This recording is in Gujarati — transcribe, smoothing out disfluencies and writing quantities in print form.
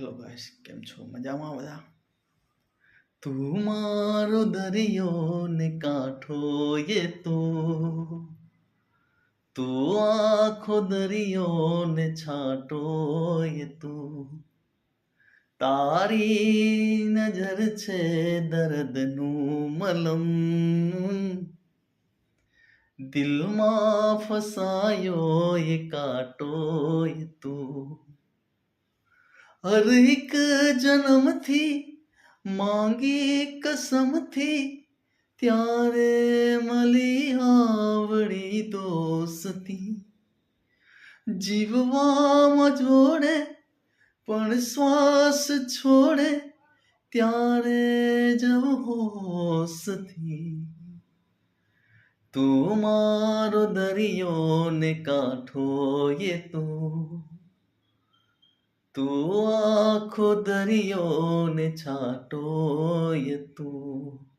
હેલો ગાઈસ, કેમ છો? મજામાં બધા? તું મારો દરિયો ને કાંઠો તું આખો દરિયો ને છાંટો તું તારી નજર છે દર્દનું મલમ દિલમાં ફસાયો કાંટો તું હર એક જન્મથી માંગી કસમથી ત્યારે મળી આવડી દોસ્તી જીવવામાં જોડે પણ શ્વાસ છોડે ત્યારે જવ હોશથી તું મારો દરિયો ને કાંઠો તું આખો દરિયો ને છાંટો તું